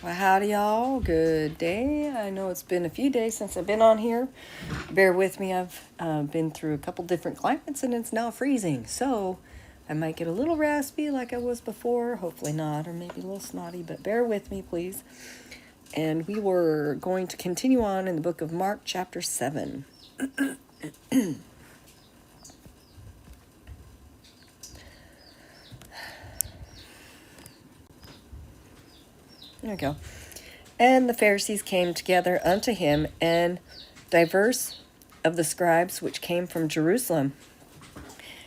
Well, howdy, y'all. Good day. I know it's been a few days since I've been on here. Bear with me. I've been through a couple different climates and it's now freezing. So I might get a little raspy like I was before. Hopefully not, or maybe a little snotty, but bear with me, please. And we were going to continue on in the book of Mark, chapter 7. There we go. And the Pharisees came together unto him, and divers of the scribes which came from Jerusalem.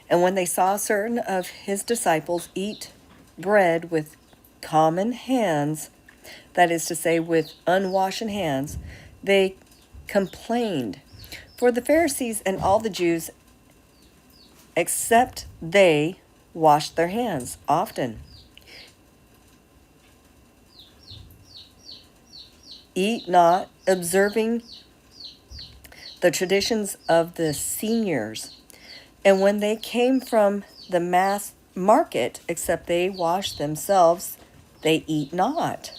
And when they saw certain of his disciples eat bread with common hands, that is to say, with unwashen hands, they complained. For the Pharisees and all the Jews, except they, washed their hands often. Eat not, observing the traditions of the seniors. And when they came from the mass market, except they wash themselves, they eat not.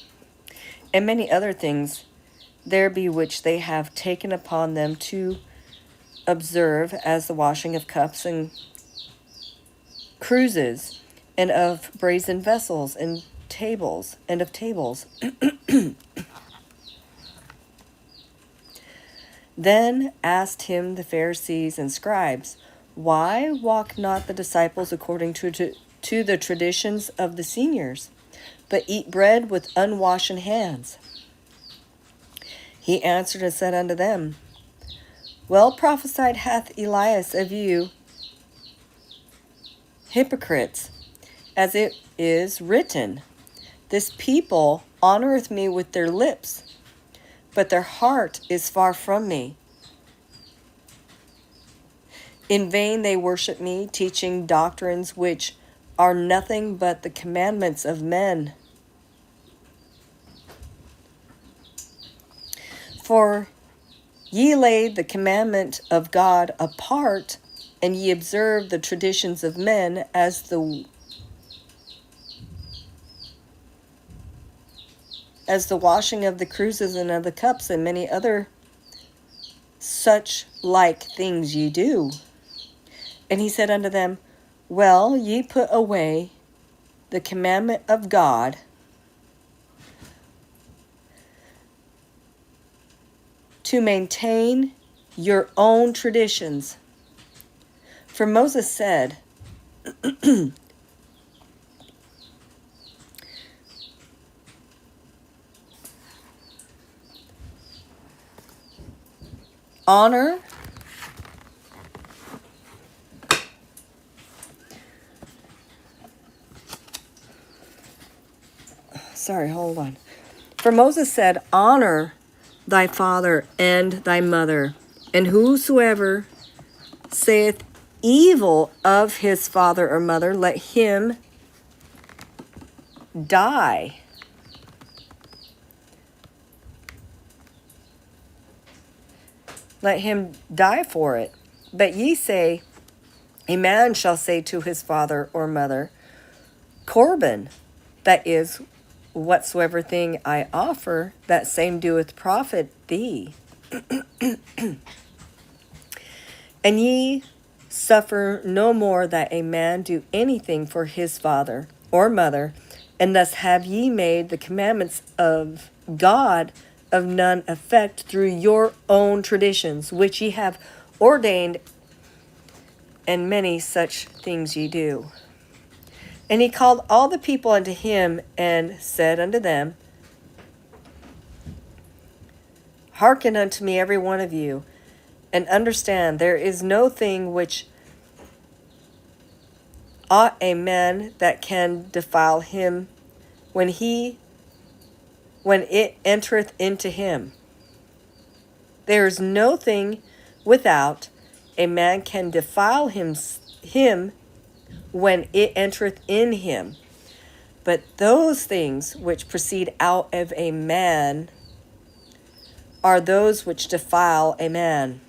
And many other things there be which they have taken upon them to observe, as the washing of cups and cruses, and of brazen vessels and tables, and of tables. Then asked him the Pharisees and scribes, why walk not the disciples according to the traditions of the seniors, but eat bread with unwashen hands? He answered and said unto them, well prophesied hath Elias of you, hypocrites, as it is written, this people honoreth me with their lips, but their heart is far from me. In vain they worship me, teaching doctrines which are nothing but the commandments of men. For ye lay the commandment of God apart, and ye observe the traditions of men as the washing of the cruses and of the cups, and many other such like things ye do. And he said unto them, well, ye put away the commandment of God to maintain your own traditions. For Moses said, honor hold on. For Moses said, honor thy father and thy mother, and whosoever saith evil of his father or mother, let him die. Let him die for it. But ye say, a man shall say to his father or mother, Corban, that is, whatsoever thing I offer, that same doeth profit thee. And ye suffer no more that a man do anything for his father or mother, and thus have ye made the commandments of God of none effect through your own traditions, which ye have ordained, and many such things ye do. And he called all the people unto him, and said unto them, hearken unto me, every one of you, and understand, there is no thing which ought a man that can defile him when it entereth into him. There is no thing without a man can defile him when it entereth in him. But those things which proceed out of a man are those which defile a man.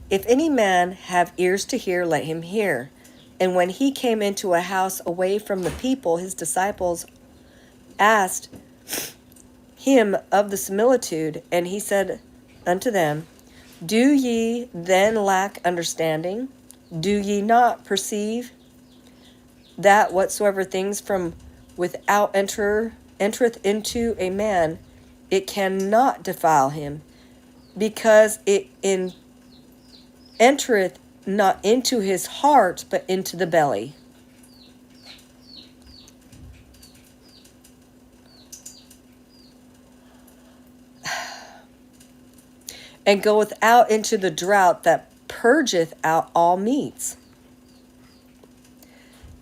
If any man have ears to hear, let him hear. And when he came into a house away from the people, his disciples asked, him of the similitude, and he said unto them, Do ye then lack understanding? Do ye not perceive that whatsoever things from without entereth into a man, it cannot defile him, because it entereth not into his heart, but into the belly, and goeth out into the draught that purgeth out all meats.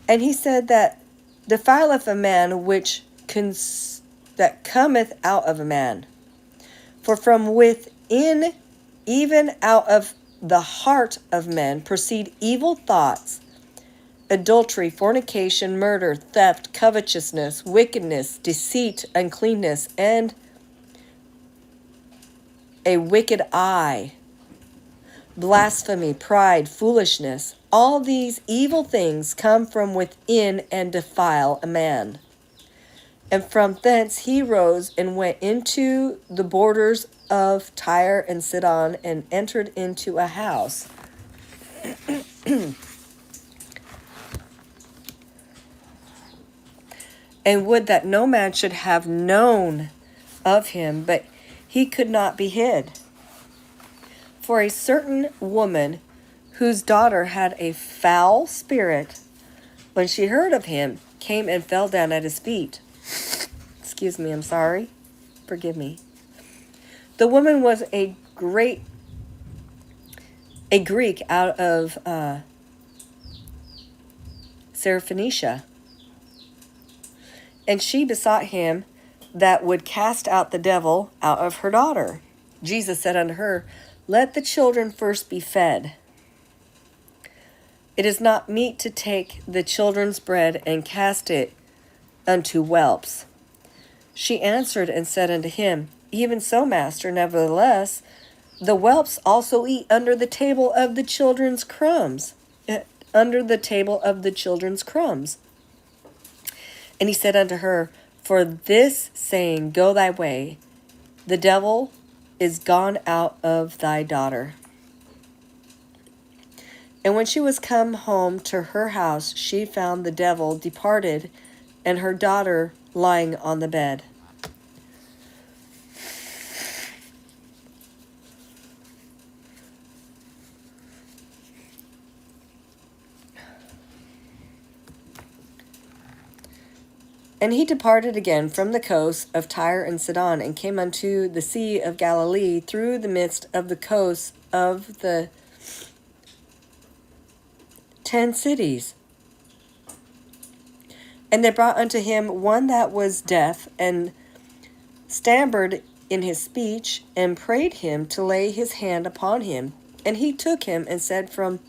And he said that defileth a man which that cometh out of a man. For from within, even out of the heart of men, proceed evil thoughts, adultery, fornication, murder, theft, covetousness, wickedness, deceit, uncleanness, and a wicked eye, blasphemy, pride, foolishness. All these evil things come from within and defile a man. And from thence he rose and went into the borders of Tyre and Sidon, and entered into a house. And would that no man should have known of him, but he could not be hid. For a certain woman, whose daughter had a foul spirit, when she heard of him, came and fell down at his feet. Excuse me, I'm sorry. Forgive me. The woman was a Greek out of Syrophoenicia. And she besought him that would cast out the devil out of her daughter. Jesus said unto her, Let the children first be fed. It is not meet to take the children's bread and cast it unto whelps. She answered and said unto him, Even so, master, nevertheless, the whelps also eat under the table of the children's crumbs. Under the table of the children's crumbs. And he said unto her, For this saying, go thy way, the devil is gone out of thy daughter. And when she was come home to her house, she found the devil departed, and her daughter lying on the bed. And he departed again from the coast of Tyre and Sidon, and came unto the sea of Galilee through the midst of the coasts of the 10 cities. And they brought unto him one that was deaf, and stammered in his speech, and prayed him to lay his hand upon him. And he took him, and said from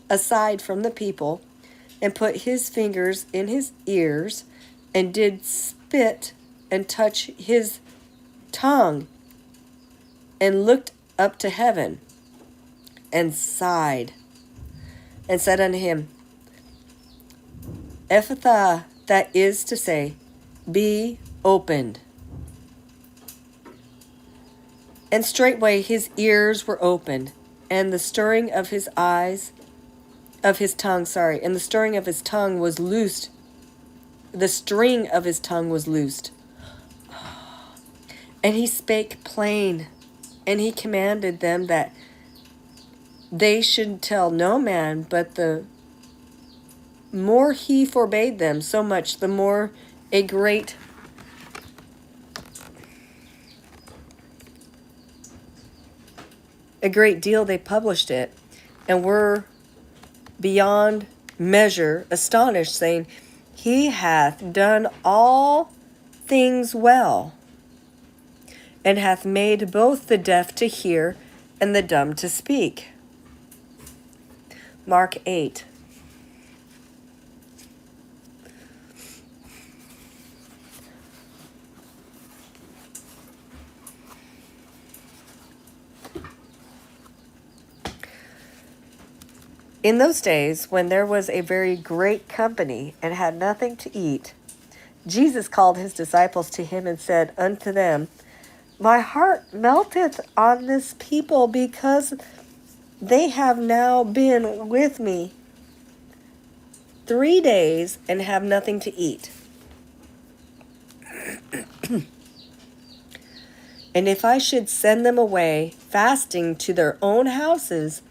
aside from the people, and put his fingers in his ears, and did spit and touch his tongue, and looked up to heaven, and sighed, and said unto him, Ephphatha, that is to say, be opened. And straightway his ears were opened, and the stirring of his and the stirring of his tongue was loosed. The string of his tongue was loosed. And he spake plain, and he commanded them that they should tell no man, but the more he forbade them, so much the more a great deal they published it, and were beyond measure astonished, saying, He hath done all things well, and hath made both the deaf to hear and the dumb to speak. Mark 8. In those days, when there was a very great company, and had nothing to eat, Jesus called his disciples to him and said unto them, My heart melteth on this people, because they have now been with me 3 days and have nothing to eat. And if I should send them away fasting to their own houses,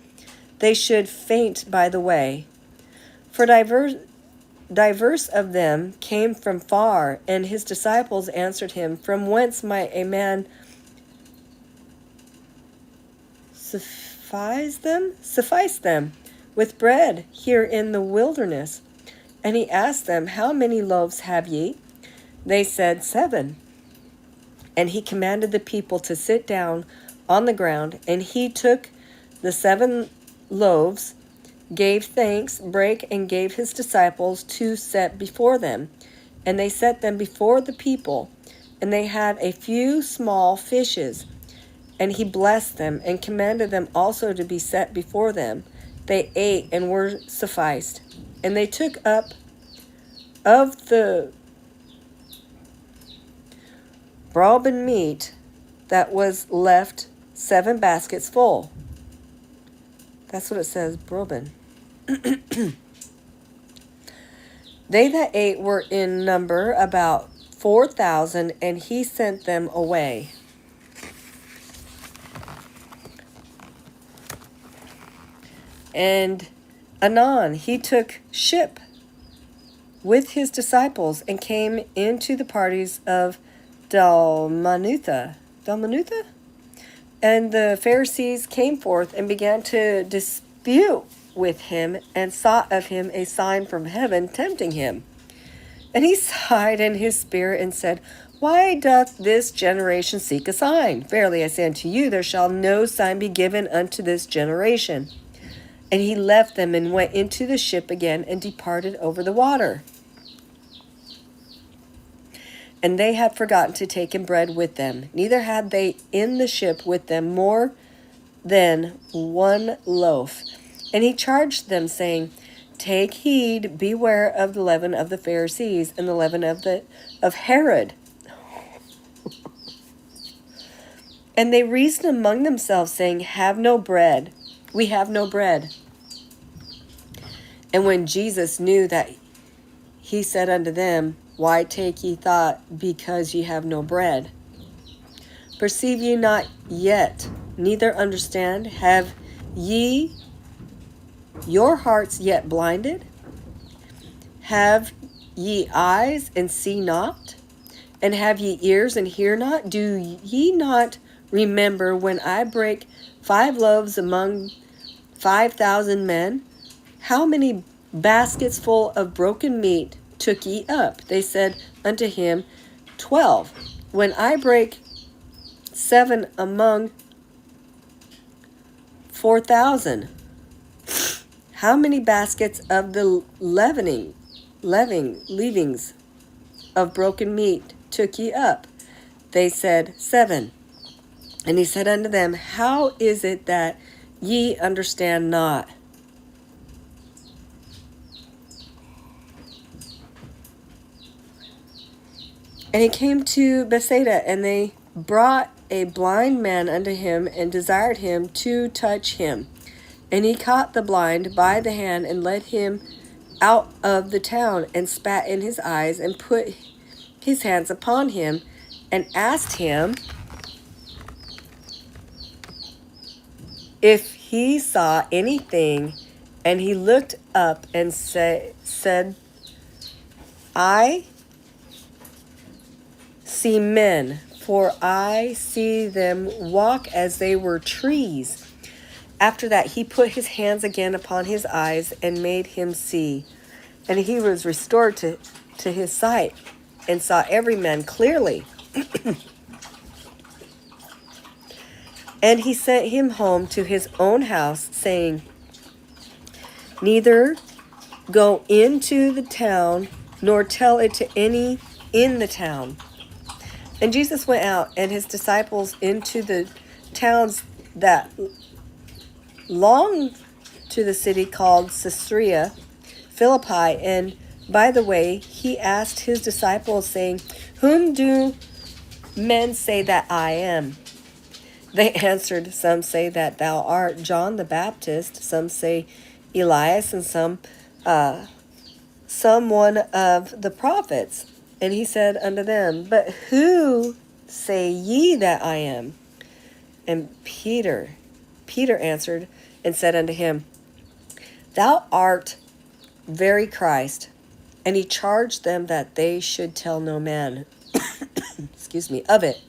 they should faint by the way. For diverse of them came from far, and his disciples answered him, From whence might a man suffice them with bread here in the wilderness? And he asked them, How many loaves have ye? They said, 7. And he commanded the people to sit down on the ground, and he took the 7 loaves, gave thanks, brake, and gave his disciples to set before them. And they set them before the people, and they had a few small fishes. And he blessed them, and commanded them also to be set before them. They ate and were sufficed. And they took up of the broken meat that was left 7 baskets full. That's what it says, broken. They that ate were in number about 4,000, and he sent them away. And anon he took ship with his disciples and came into the parties of Dalmanutha. And the Pharisees came forth and began to dispute with him, and sought of him a sign from heaven, tempting him. And he sighed in his spirit and said, Why doth this generation seek a sign? Verily I say unto you, there shall no sign be given unto this generation. And he left them and went into the ship again and departed over the water. And they had forgotten to take in bread with them, neither had they in the ship with them more than 1 loaf. And he charged them, saying, Take heed, beware of the leaven of the Pharisees, and the leaven of Herod. And they reasoned among themselves, saying, We have no bread. And when Jesus knew that, he said unto them, Why take ye thought, because ye have no bread? Perceive ye not yet, neither understand? Have ye your hearts yet blinded? Have ye eyes and see not? And have ye ears and hear not? Do ye not remember when I brake 5 loaves among 5,000 men? How many baskets full of broken meat took ye up? They said unto him, 12. When I brake 7 among 4,000, how many baskets of the leavings of broken meat took ye up? They said, 7. And he said unto them, How is it that ye understand not? And he came to Bethsaida, and they brought a blind man unto him, and desired him to touch him. And he caught the blind by the hand, and led him out of the town, and spat in his eyes, and put his hands upon him, and asked him if he saw anything. And he looked up and said, I see men, for I see them walk as they were trees. After that, he put his hands again upon his eyes and made him see. And he was restored to his sight, and saw every man clearly. And he sent him home to his own house, saying, Neither go into the town, nor tell it to any in the town. And Jesus went out, and his disciples, into the towns that belonged to the city called Caesarea Philippi, and By the way, he asked his disciples, saying, "Whom do men say that I am?" They answered, "Some say that thou art John the Baptist, some say Elias, and some one of the prophets." And he said unto them, "But who say ye that I am?" And Peter answered and said unto him, "Thou art very Christ." And he charged them that they should tell no man of it.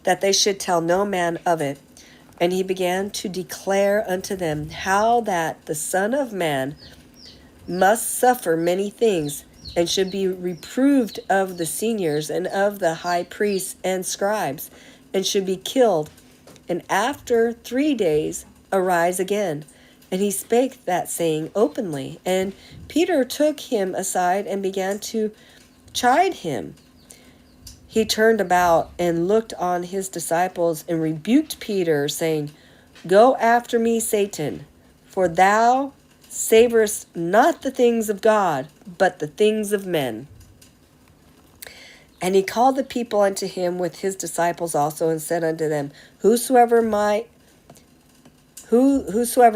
That they should tell no man of it. And he began to declare unto them how that the Son of Man must suffer many things, and should be reproved of the seniors and of the high priests and scribes, and should be killed, and after 3 days arise again. And he spake that saying openly. And Peter took him aside and began to chide him. He turned about and looked on his disciples and rebuked Peter, saying, "Go after me, Satan, for thou savorest not the things of God, but the things of men." And he called the people unto him with his disciples also, and said unto them, Whosoever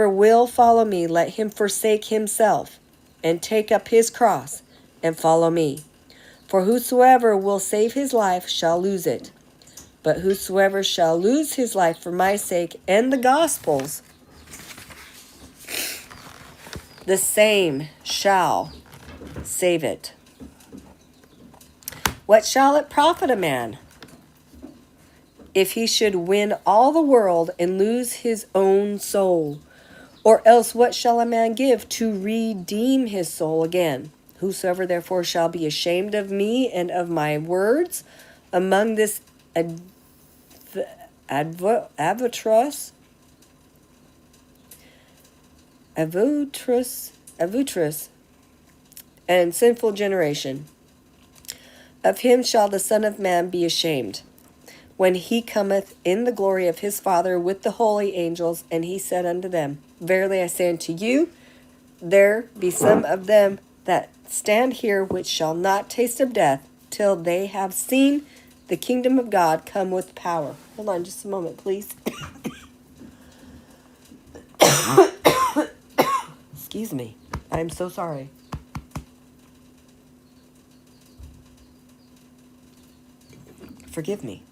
will follow me, let him forsake himself, and take up his cross, and follow me. For whosoever will save his life shall lose it. But whosoever shall lose his life for my sake and the gospel's, the same shall save it. What shall it profit a man if he should win all the world and lose his own soul? Or else what shall a man give to redeem his soul again? Whosoever therefore shall be ashamed of me and of my words among this avutrous and sinful generation, of him shall the Son of Man be ashamed, when he cometh in the glory of his Father with the holy angels. And he said unto them, Verily I say unto you, there be some of them that stand here which shall not taste of death till they have seen the kingdom of God come with power. Hold on just a moment, please. Excuse me. I'm so sorry. Forgive me.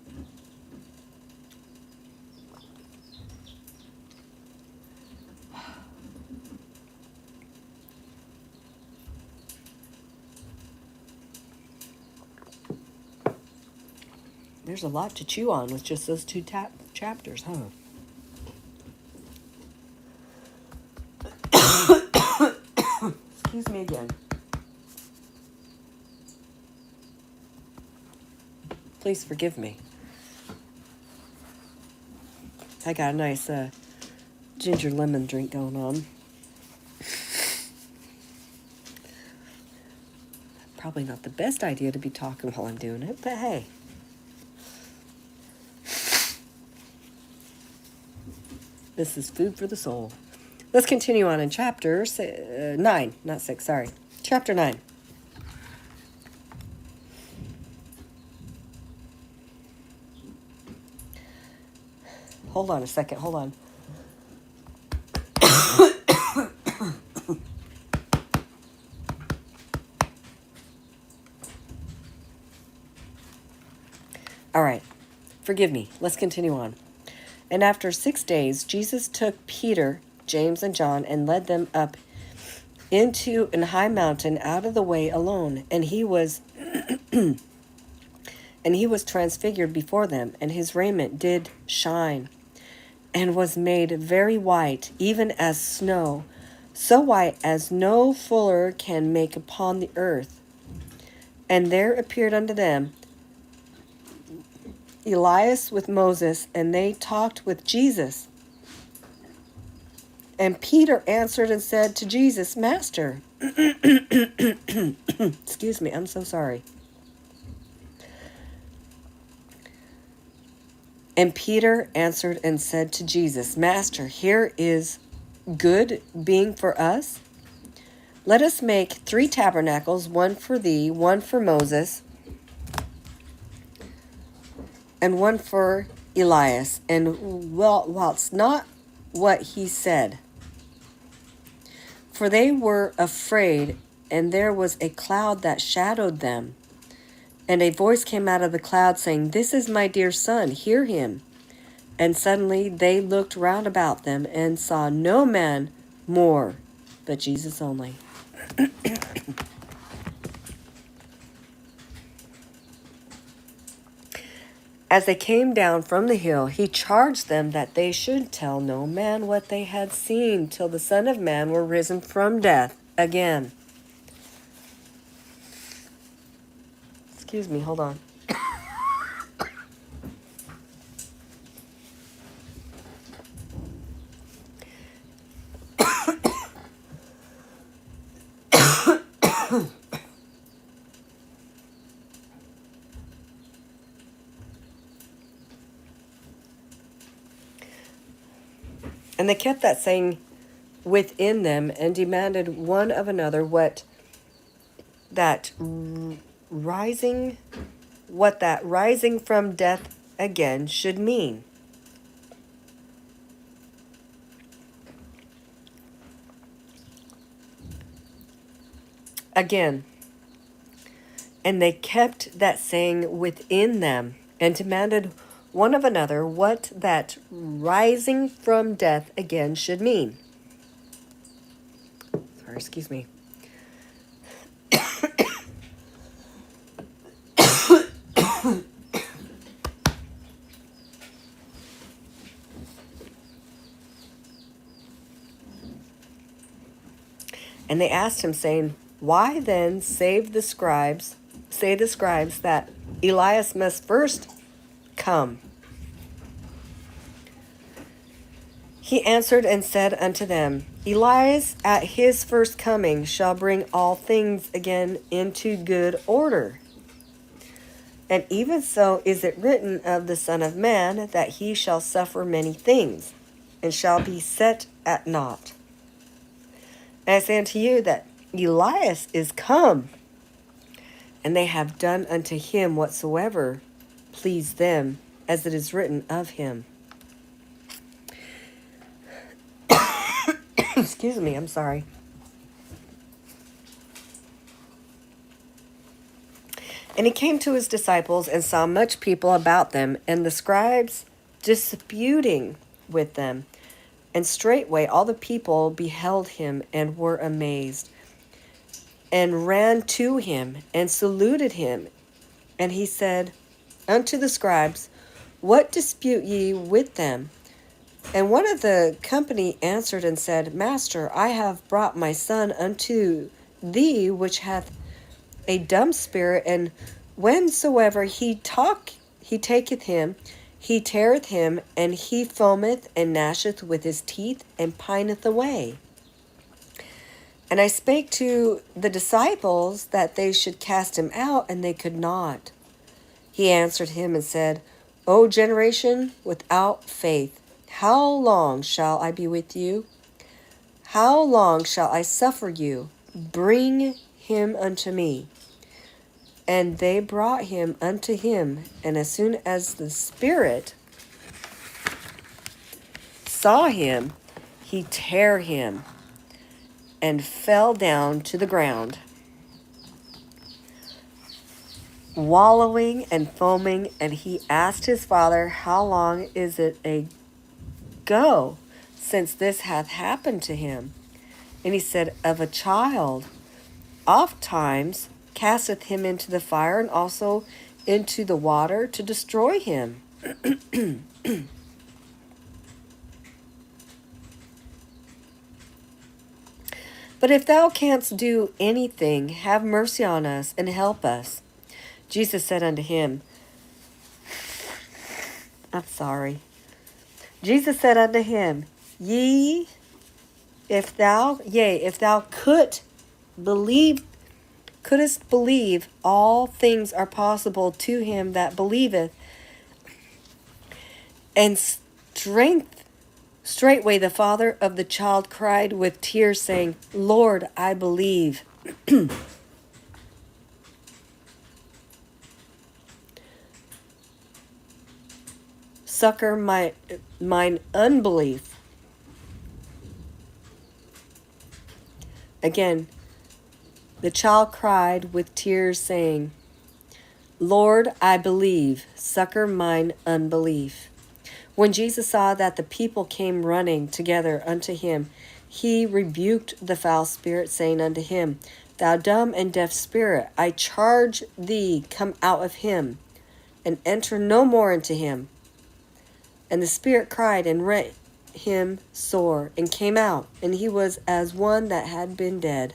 There's a lot to chew on with just those two chapters, huh? Excuse me again. Please forgive me. I got a nice ginger lemon drink going on. Probably not the best idea to be talking while I'm doing it, but hey. This is food for the soul. Let's continue on in chapter 9, not 6, sorry. Chapter 9. Hold on a second, hold on. All right, forgive me. Let's continue on. And after 6 days, Jesus took Peter, James, and John, and led them up into an high mountain out of the way alone. And he was transfigured before them, and his raiment did shine, and was made very white, even as snow, so white as no fuller can make upon the earth. And there appeared unto them Elias with Moses, and they talked with Jesus. And Peter answered and said to Jesus, Master, excuse me, I'm so sorry. And Peter answered and said to Jesus, Master, here is good being for us. Let us make 3 tabernacles, one for thee, one for Moses, and one for Elias. And whilst not what he said, for they were afraid, and there was a cloud that shadowed them. And a voice came out of the cloud saying, This is my dear son, hear him. And suddenly they looked round about them and saw no man more, but Jesus only. As they came down from the hill, he charged them that they should tell no man what they had seen till the Son of Man were risen from death again. Excuse me, hold on. And they kept that saying within them and demanded one of another what that rising from death again should mean. Again, and they kept that saying within them and demanded one of another what that rising from death again should mean. Sorry, excuse me. And they asked him, saying, Why then say the scribes that Elias must first come? He answered and said unto them, Elias at his first coming shall bring all things again into good order. And even so is it written of the Son of Man, that he shall suffer many things, and shall be set at naught. And I say unto you that Elias is come, and they have done unto him whatsoever pleased them, as it is written of him. Excuse me, I'm sorry. And he came to his disciples and saw much people about them, and the scribes disputing with them. And straightway all the people beheld him and were amazed, and ran to him and saluted him. And he said unto the scribes, What dispute ye with them? And one of the company answered and said, Master, I have brought my son unto thee, which hath a dumb spirit, and whensoever he taketh him, he teareth him, and he foameth and gnasheth with his teeth, and pineth away. And I spake to the disciples that they should cast him out, and they could not. He answered him and said, O generation without faith, how long shall I be with you? How long shall I suffer you? Bring him unto me. And they brought him unto him, and as soon as the spirit saw him, he tare him, and fell down to the ground, wallowing and foaming. And he asked his father, How long is it ago since this hath happened to him? And he said, Of a child, oft times casteth him into the fire, and also into the water to destroy him. But if thou canst do anything, have mercy on us and help us. Jesus said unto him, Jesus said unto him, if thou couldst believe, all things are possible to him that believeth. And Straightway the father of the child cried with tears, saying, Lord, I believe. Succor mine unbelief. Again, the child cried with tears, saying, Lord, I believe. Succor mine unbelief. When Jesus saw that the people came running together unto him, he rebuked the foul spirit, saying unto him, Thou dumb and deaf spirit, I charge thee, come out of him, and enter no more into him. And the spirit cried and rent him sore, and came out, and he was as one that had been dead.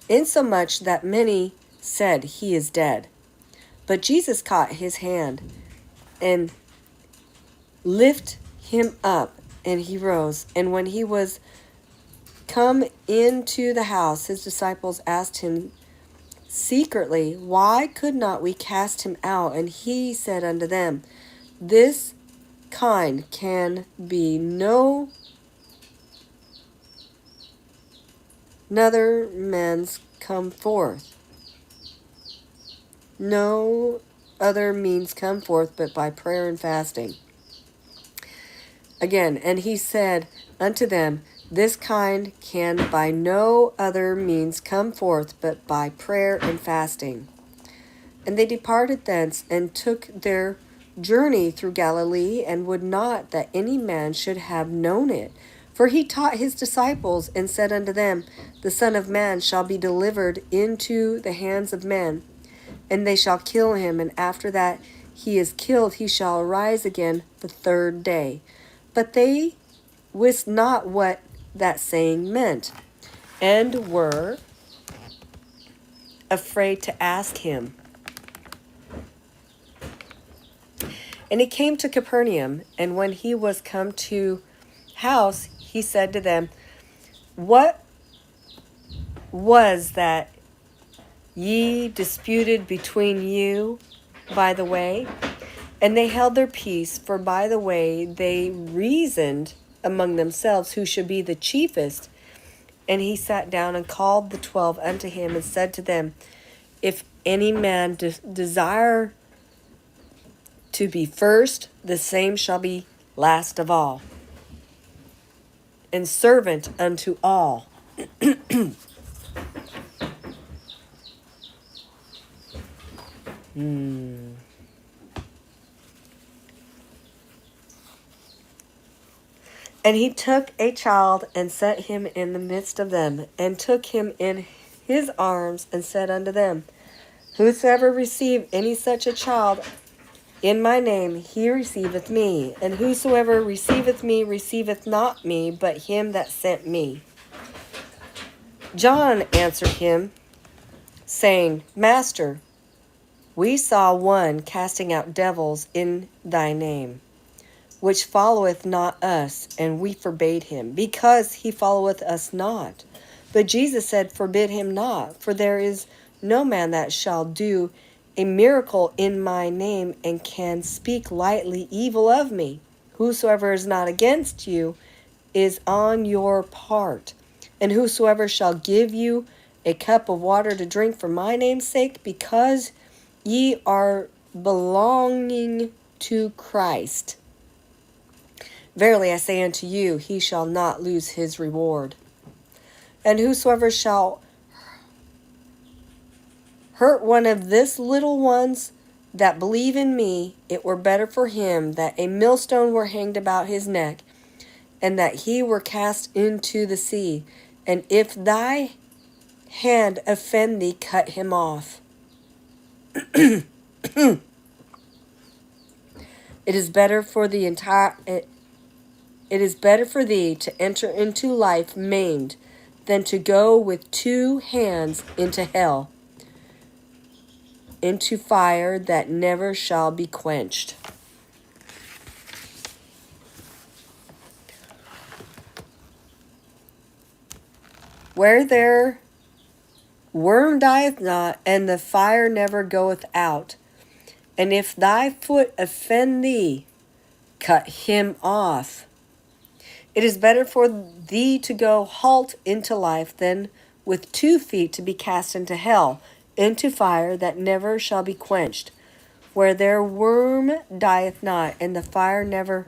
Insomuch that many said, He is dead. But Jesus caught his hand, and lift him up, and he rose. And when he was come into the house, his disciples asked him secretly, Why could not we cast him out? And he said unto them, This kind can be no other man's come forth. No other means come forth but by prayer and fasting. Again, and he said unto them, This kind can by no other means come forth but by prayer and fasting. And they departed thence, and took their journey through Galilee, and would not that any man should have known it. For he taught his disciples, and said unto them, The Son of Man shall be delivered into the hands of men, and they shall kill him, and after that he is killed, he shall arise again the third day. But they wist not what that saying meant, and were afraid to ask him. And he came to Capernaum, and when he was come to house, he said to them, What was that ye disputed between you by the way? And they held their peace, for by the way they reasoned among themselves who should be the chiefest. And he sat down and called the 12 unto him, and said to them, If any man desire to be first, the same shall be last of all, and servant unto all. And he took a child, and set him in the midst of them, and took him in his arms, and said unto them, Whosoever receive any such a child in my name, he receiveth me. And whosoever receiveth me, receiveth not me, but him that sent me. John answered him, saying, Master, we saw one casting out devils in thy name, which followeth not us, and we forbade him, because he followeth us not. But Jesus said, Forbid him not, for there is no man that shall do a miracle in my name, and can speak lightly evil of me. Whosoever is not against you is on your part. And whosoever shall give you a cup of water to drink for my name's sake, because ye are belonging to Christ, verily I say unto you, he shall not lose his reward. And whosoever shall hurt one of this little ones that believe in me, it were better for him that a millstone were hanged about his neck, and that he were cast into the sea. And if thy hand offend thee, cut him off. It is better for thee to enter into life maimed than to go with 2 hands into hell, into fire that never shall be quenched. Where their worm dieth not, and the fire never goeth out. And if thy foot offend thee, cut him off. It is better for thee to go halt into life than with 2 feet to be cast into hell, into fire that never shall be quenched, where their worm dieth not, and the fire never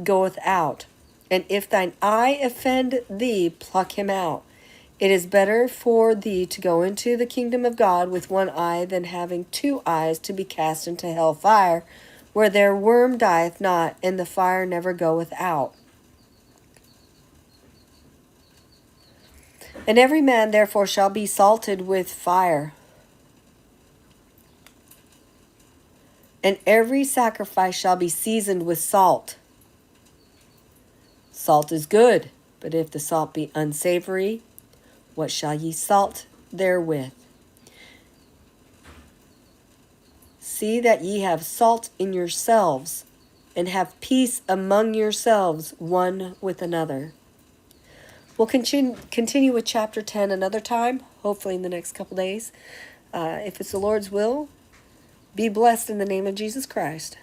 goeth out. And if thine eye offend thee, pluck him out. It is better for thee to go into the kingdom of God with 1 eye than having 2 eyes to be cast into hell fire, where their worm dieth not, and the fire never goeth out. And every man therefore shall be salted with fire. And every sacrifice shall be seasoned with salt. Salt is good, but if the salt be unsavory, what shall ye salt therewith? See that ye have salt in yourselves, and have peace among yourselves one with another. We'll continue with chapter 10 another time, hopefully in the next couple days. If it's the Lord's will, be blessed in the name of Jesus Christ.